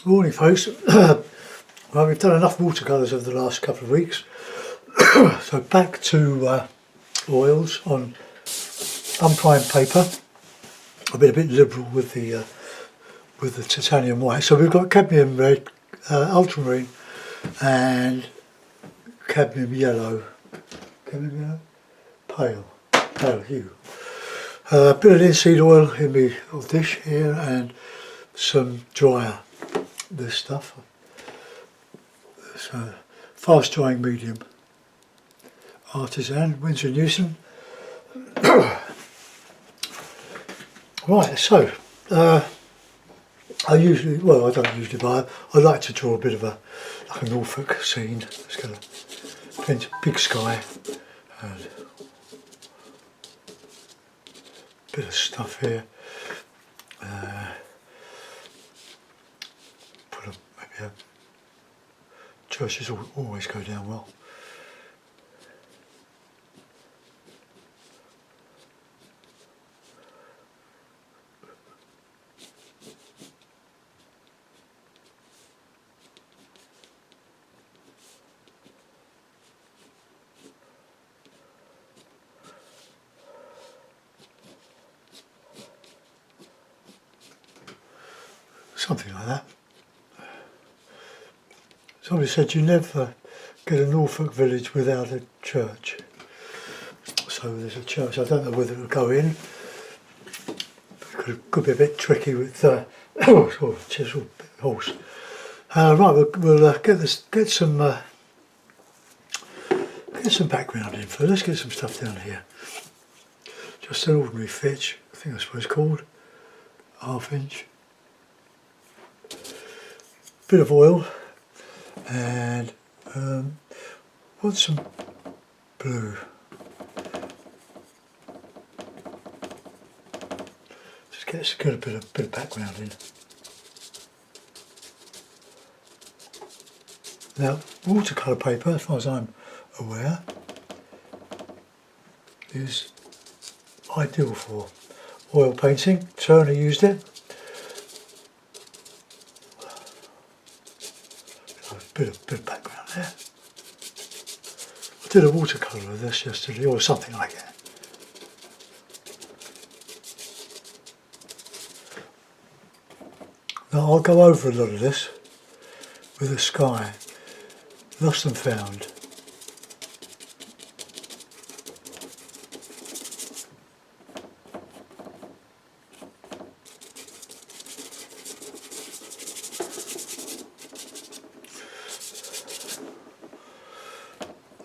Morning folks. Well, we've done enough watercolours over the last couple of weeks, so back to oils on unprimed paper. I've been a bit liberal with the titanium white. So we've got cadmium red, ultramarine and cadmium yellow, pale hue. A bit of linseed oil in my little dish here and some drier, this stuff. It's a fast drying medium, artisan, Winsor Newton. Right, so I don't usually buy it. I like to draw a bit of like a Norfolk scene. It's got a big sky and a bit of stuff here. Maybe a churches always go down well. Something like that. Somebody said you never get a Norfolk village without a church. So there's a church. I don't know whether it'll go in. It could be a bit tricky with chisel horse. Right, we'll get some background in first. Let's get some stuff down here. Just an ordinary Fitch, I think that's what it's called. 1/2 inch. Bit of oil and want some blue. Just get a bit of background in. Now, watercolour paper, as far as I'm aware, is ideal for oil painting. Turner used it. Bit of background there. I did a watercolour of this yesterday, or something like that. Now I'll go over a lot of this with the sky, lost and found.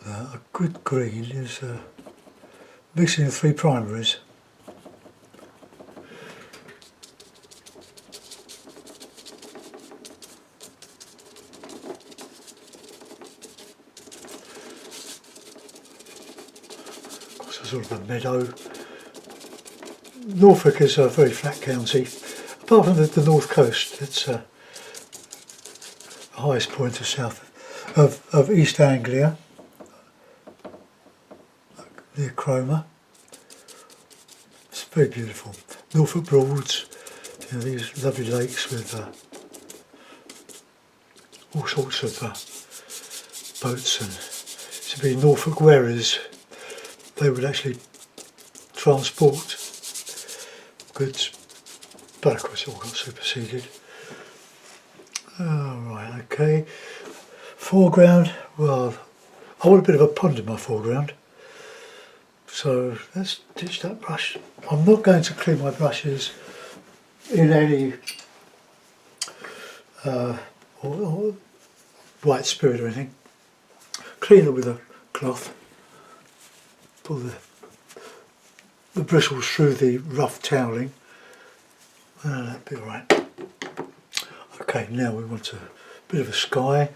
A good green is mixing the 3 primaries. It's a sort of a meadow. Norfolk is a very flat county. Apart from the north coast, it's the highest point of East Anglia, near Cromer. It's very beautiful. Norfolk Broads, these lovely lakes with all sorts of boats, and to be Norfolk wherries, they would actually transport goods, but of course it all got superseded. Right, okay. Foreground, well, I want a bit of a pond in my foreground. So let's ditch that brush. I'm not going to clean my brushes in any or white spirit or anything. Clean it with a cloth. Pull the bristles through the rough toweling. That'll be alright. Okay, now we want a bit of a sky,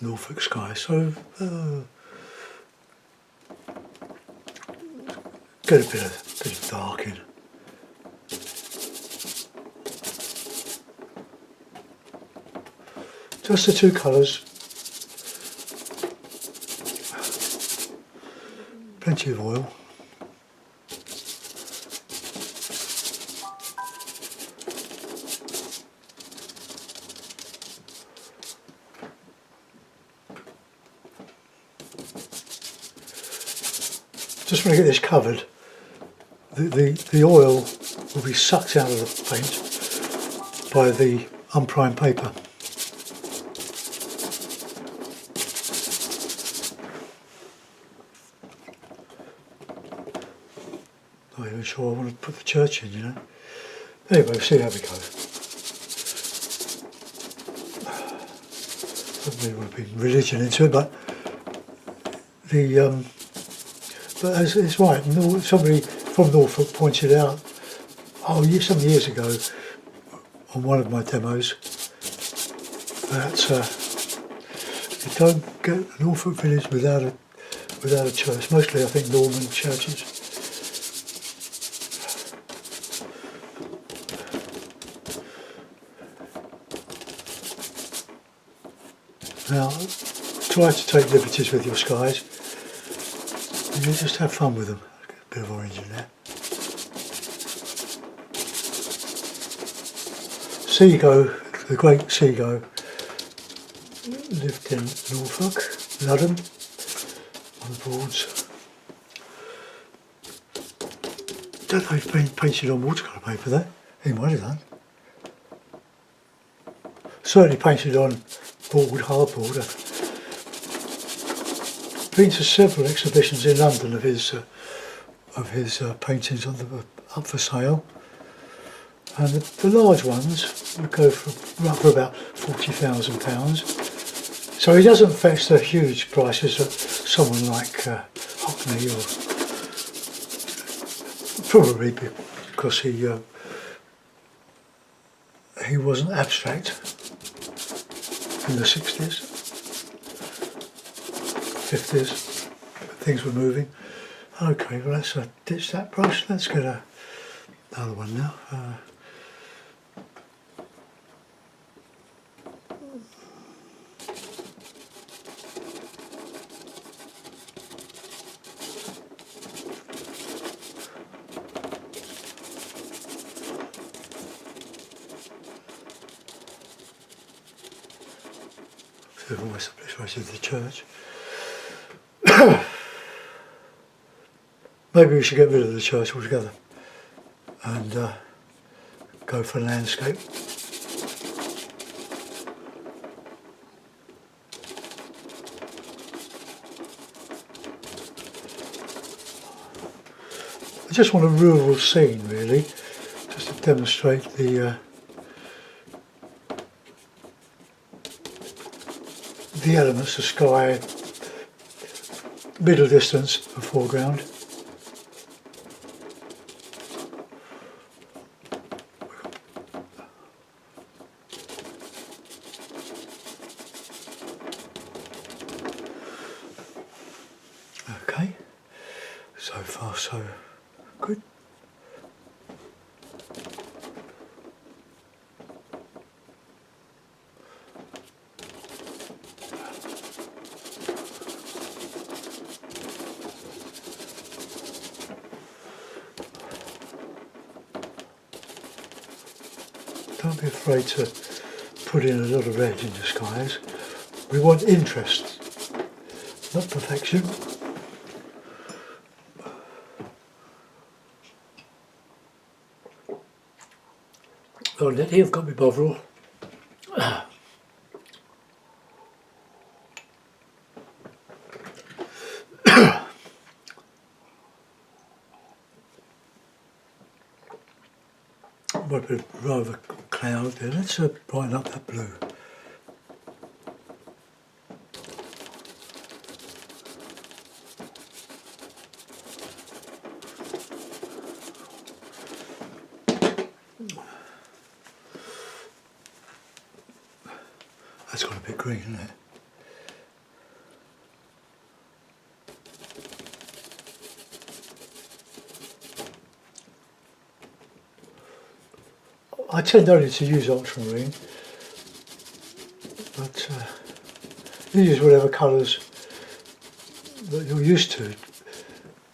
Norfolk sky. So get a bit of dark in. Just the 2 colours. Plenty of oil. just want to get this covered. The oil will be sucked out of the paint by the unprimed paper. Not even sure I want to put the church in, you know. Anyway, we'll see how we go. I don't really want to bring religion into it, but but it's right. Somebody from Norfolk pointed out, some years ago, on one of my demos, that you don't get a Norfolk village without a church. Mostly, I think, Norman churches. Now, try to take liberties with your skies. And you just have fun with them. Get a bit of orange in there. Seago, the great Seago, lived in Norfolk, Ludden, on the boards. Don't know if he's been painted on watercolour paper there. He might have done. Certainly painted on hardboard. Been to several exhibitions in London of his paintings up for sale, and the large ones would go for about £40,000. So he doesn't fetch the huge prices that someone like Hockney, or probably because he wasn't abstract in the 60s, 50s, things were moving. Okay, well let's ditch that brush, let's get another one now. Almost the the church. Maybe we should get rid of the church altogether and go for landscape. I just want a rural scene, really, just to demonstrate the elements, the sky, middle distance and foreground. Okay, so far so good. Don't be afraid to put in a lot of red in the skies. We want interest, not perfection. Oh, Letty, I've got my Bovril. Might be rather cloud there. Let's brighten up that blue. That's got a bit green, isn't it? I tend only to use ultramarine, but you use whatever colours that you're used to.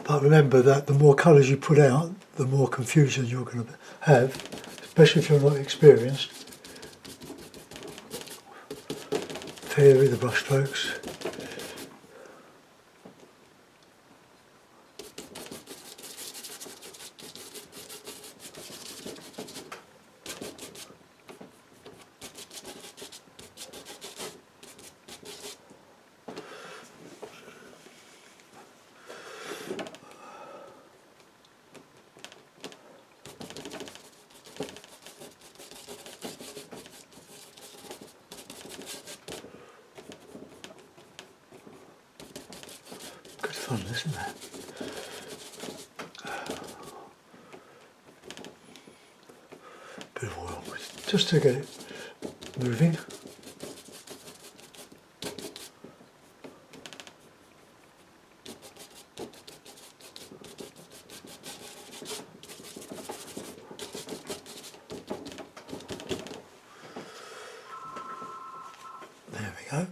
But remember that the more colours you put out, the more confusion you're going to have, especially if you're not experienced. Vary the brush strokes. fun, isn't it? Bit of oil, just to get it moving. There we go.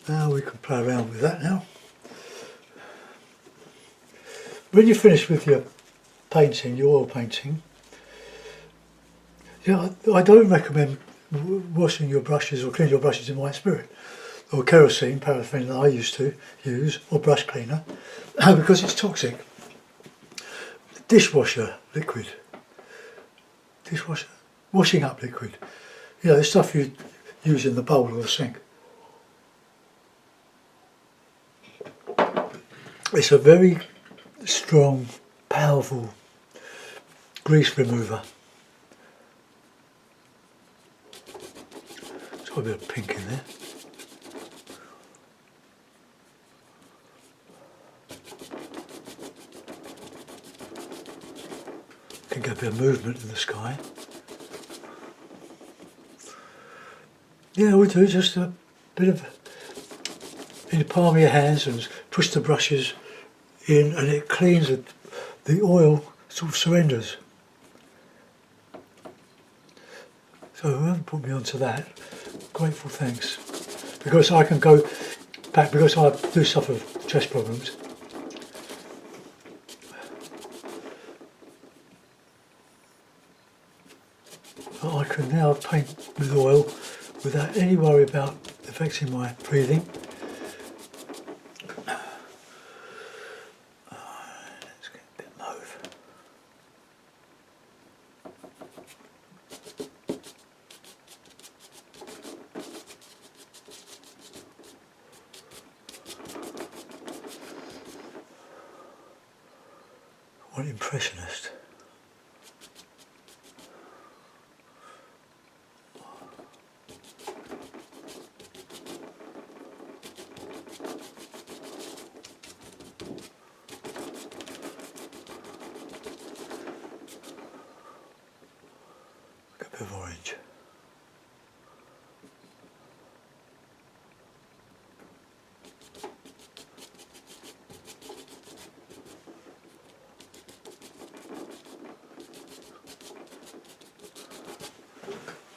Now we can play around with that now. When you're finished with your painting, your oil painting, I don't recommend washing your brushes or cleaning your brushes in white spirit or kerosene, paraffin that I used to use, or brush cleaner, because it's toxic. Dishwasher liquid, washing up liquid, the stuff you use in the bowl or the sink. It's a very strong, powerful grease remover. It's got a bit of pink in there. Can get a bit of movement in the sky. Yeah, we do just a bit of in the palm of your hands and push the brushes in, and it cleans it. The oil sort of surrenders. So whoever put me onto that, grateful thanks. Because I can go back, because I do suffer chest problems. But I can now paint with oil without any worry about affecting my breathing. Let's get a bit mauve. What impressionist. A bit of orange.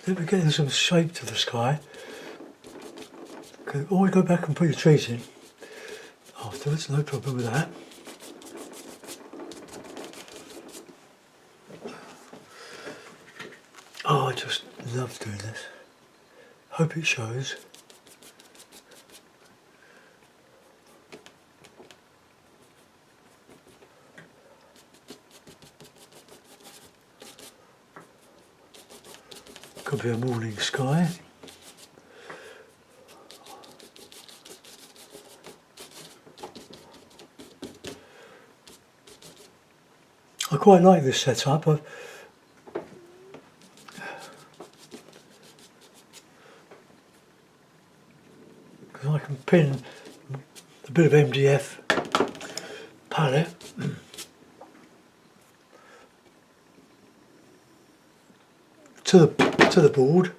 Then we're getting some shape to the sky. Always go back and put your trees in afterwards, no problem with that. Oh, I just love doing this. Hope it shows. Could be a morning sky. I quite like this setup. Because I can pin a bit of MDF palette to the board.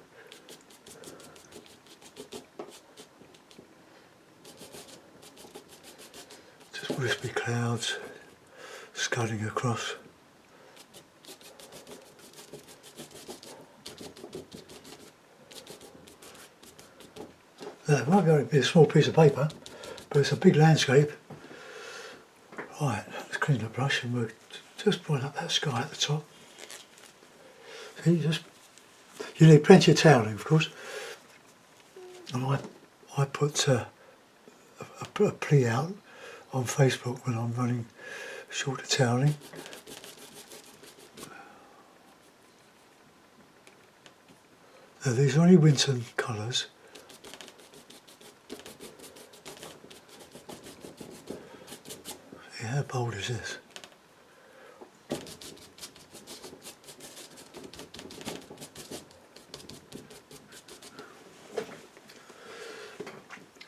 Just wispy clouds scudding across. It might be a small piece of paper, but it's a big landscape. Right, let's clean the brush and we'll just point up that sky at the top. See, you need plenty of toweling, of course. And I put a plea out on Facebook when I'm running short of toweling. Now, these are only Winton colours. See, how bold is this?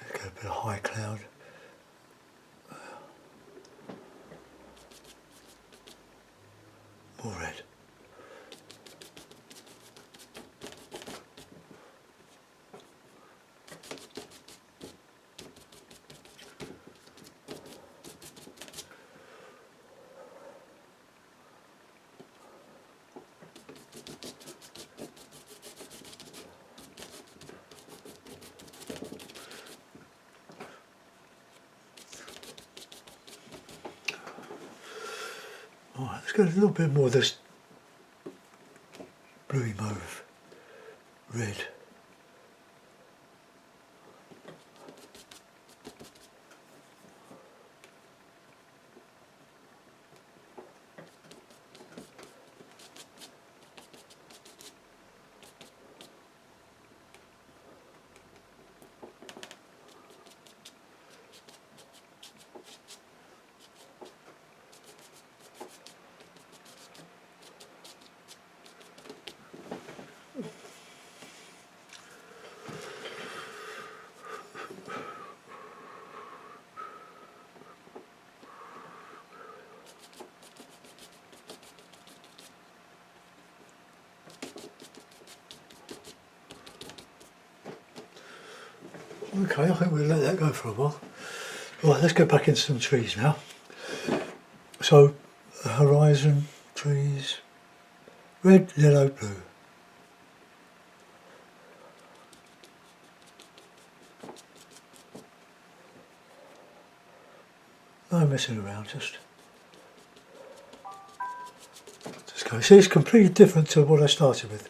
Let's get a bit of high cloud. More red. Alright, let's get a little bit more of this bluey mauve red. Okay, I think we'll let that go for a while. Right, let's go back into some trees now. So, the horizon, trees, red, yellow, blue. No messing around, just go. See, it's completely different to what I started with.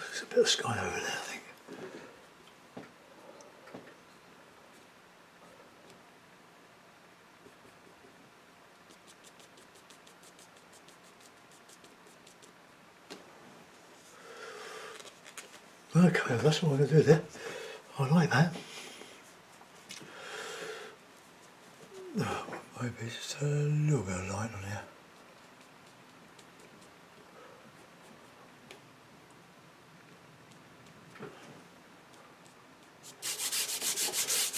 There's a bit of sky over there, I think. Okay, that's what I'm going to do there. I like that. Oh, maybe just a little bit of light on here.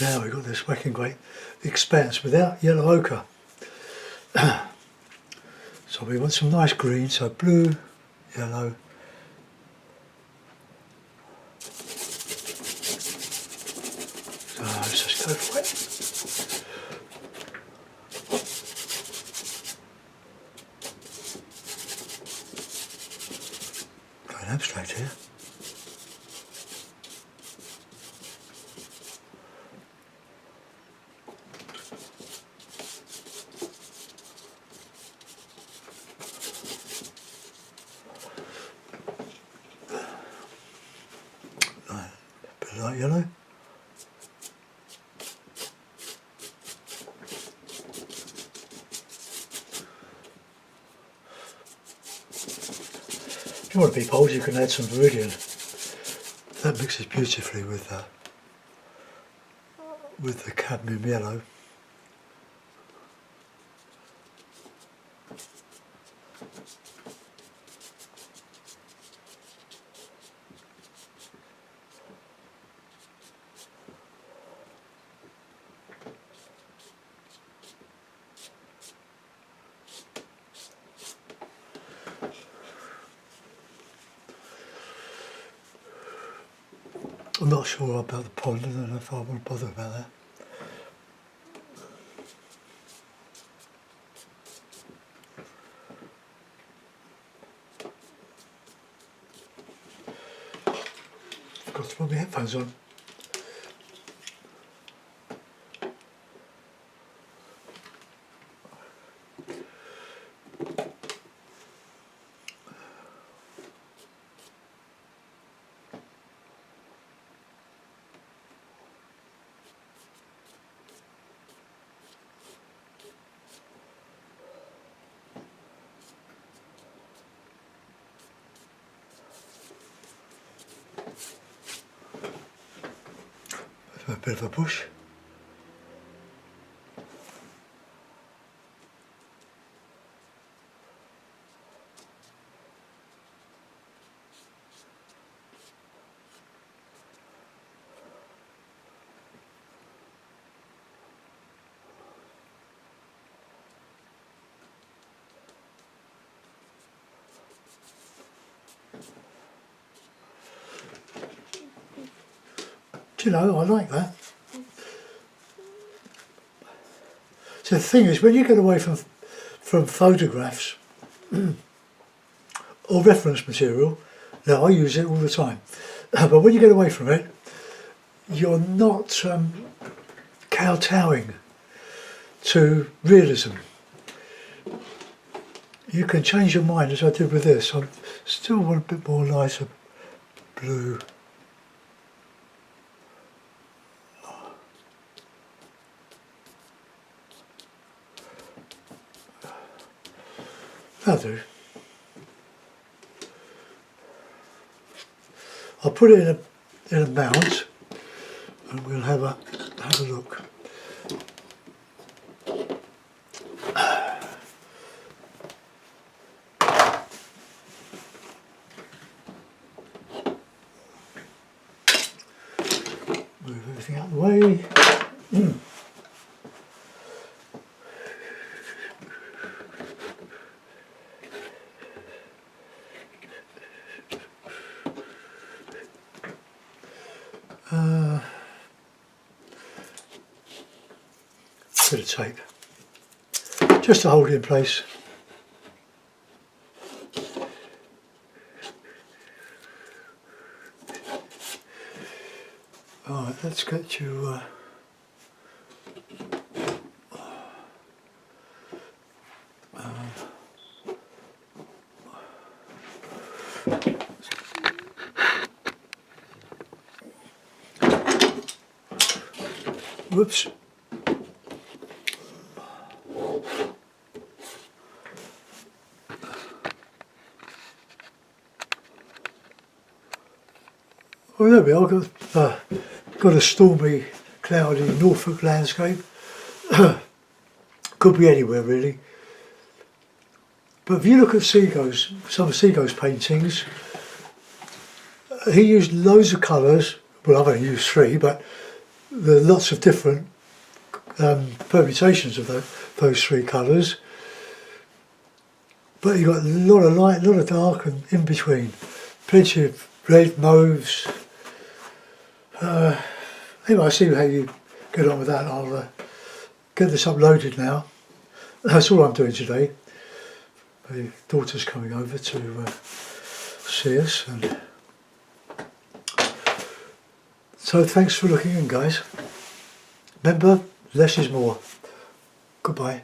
Now we've got this whacking great expanse without yellow ochre. So we want some nice green, so blue, yellow. So let's just go for it. Going abstract here. Light yellow. If you want to be bold, you can add some Viridian. That mixes beautifully with the cadmium yellow. I'm not sure about the pond, I don't know if I want to bother about that. Got to put my headphones on. A bit of a push. Do you know, I like that. So the thing is, when you get away from photographs or reference material, now I use it all the time, but when you get away from it, you're not kowtowing to realism. You can change your mind, as I did with this. I still want a bit more lighter blue. That'll do. I'll put it in a mount, and we'll have a look. Move everything out of the way. Bit of tape, just to hold it in place. Alright, let's get you whoops. Well, there we are. Got a stormy, cloudy Norfolk landscape. Could be anywhere really. But if you look at Seago's, some of Seago's paintings, he used loads of colours. Well, I've only used 3, but there are lots of different permutations of those 3 colours. But you got a lot of light, a lot of dark, and in between. Plenty of red, mauves. Anyway, I'll see how you get on with that. I'll get this uploaded now. That's all I'm doing today. My daughter's coming over to see us. And so thanks for looking in, guys. Remember, less is more. Goodbye.